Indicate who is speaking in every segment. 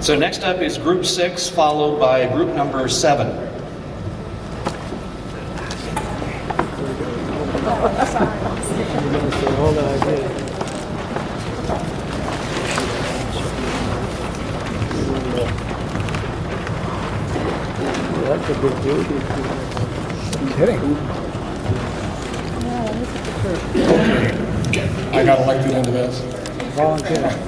Speaker 1: So next up is group 6, followed by group number 7.
Speaker 2: That's a big deal. Kidding.
Speaker 3: I got elected into this.
Speaker 2: Volunteer.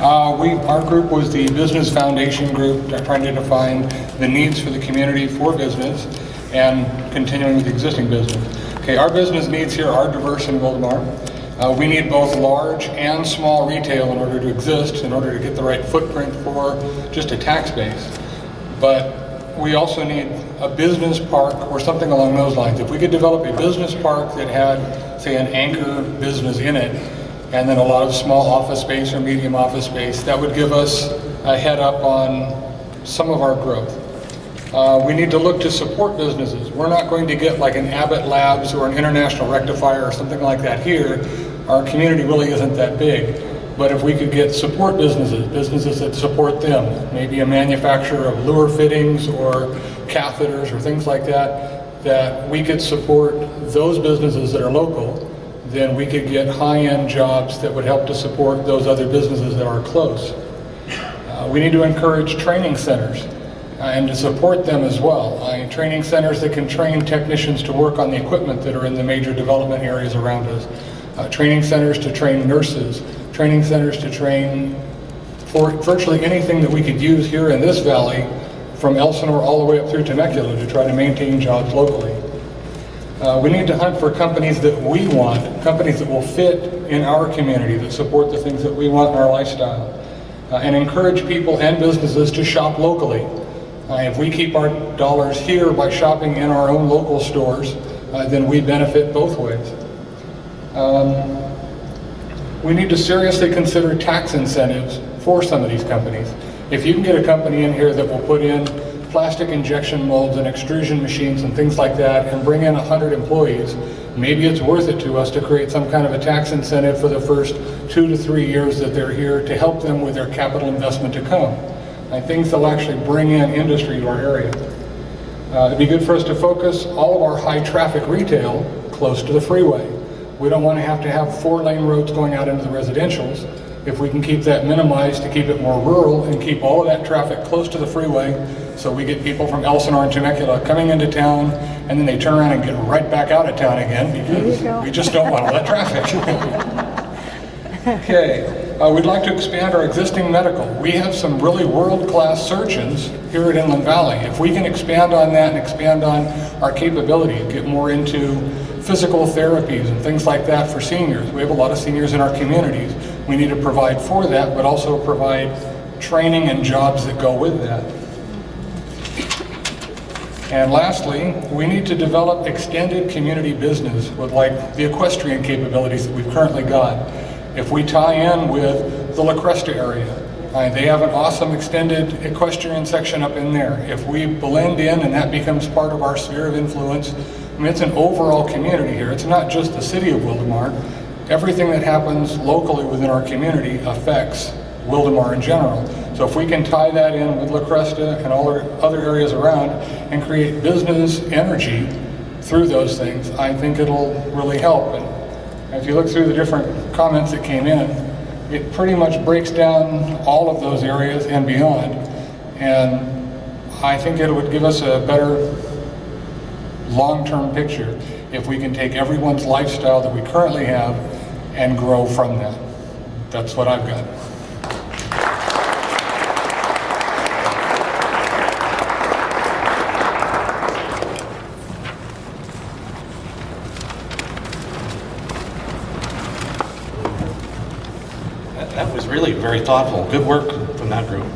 Speaker 3: Our group was the Business Foundation group, trying to define the needs for the community for business and continuing with existing business. Okay, our business needs here are diverse in Wildomar. We need both large and small retail in order to exist, in order to get the right footprint for just a tax base. But we also need a business park or something along those lines. If we could develop a business park that had, say, an anchor business in it, and then a lot of small office space or medium office space, that would give us a head up on some of our growth. We need to look to support businesses. We're not going to get like an Abbott Labs or an International Rectifier or something like that here. Our community really isn't that big. But if we could get support businesses that support them, maybe a manufacturer of lure fittings or catheters or things like that, that we could support those businesses that are local, then we could get high-end jobs that would help to support those other businesses that are close. We need to encourage training centers and to support them as well. Training centers that can train technicians to work on the equipment that are in the major development areas around us. Training centers to train nurses. Training centers to train for virtually anything that we could use here in this valley, from Elsinore all the way up through Temecula, to try to maintain jobs locally. We need to hunt for companies that we want, companies that will fit in our community, that support the things that we want in our lifestyle, and encourage people and businesses to shop locally. If we keep our dollars here by shopping in our own local stores, then we benefit both ways. We need to seriously consider tax incentives for some of these companies. If you can get a company in here that will put in plastic injection molds and extrusion machines and things like that and bring in 100 employees, maybe it's worth it to us to create some kind of a tax incentive for the first 2 to 3 years that they're here to help them with their capital investment to come. And things that'll actually bring in industry to our area. It'd be good for us to focus all of our high traffic retail close to the freeway. We don't want to have 4-lane roads going out into the residentials. If we can keep that minimized to keep it more rural and keep all of that traffic close to the freeway, so we get people from Elsinore and Temecula coming into town, and then they turn around and get right back out of town again, because we just don't want all that traffic. Okay, we'd like to expand our existing medical. We have some really world-class surgeons here at Inland Valley. If we can expand on that and expand on our capability, get more into physical therapies and things like that for seniors. We have a lot of seniors in our communities. We need to provide for that, but also provide training and jobs that go with that. And lastly, we need to develop extended community business with like the equestrian capabilities that we've currently got. If we tie in with the La Cresta area, they have an awesome extended equestrian section up in there. If we blend in and that becomes part of our sphere of influence, I mean, it's an overall community here. It's not just the city of Wildomar. Everything that happens locally within our community affects Wildomar in general. So if we can tie that in with La Cresta and all our other areas around and create business energy through those things, I think it'll really help. And if you look through the different comments that came in, it pretty much breaks down all of those areas and beyond. And I think it would give us a better long-term picture if we can take everyone's lifestyle that we currently have and grow from that. That's what I've got.
Speaker 1: That was really very thoughtful. Good work from that group.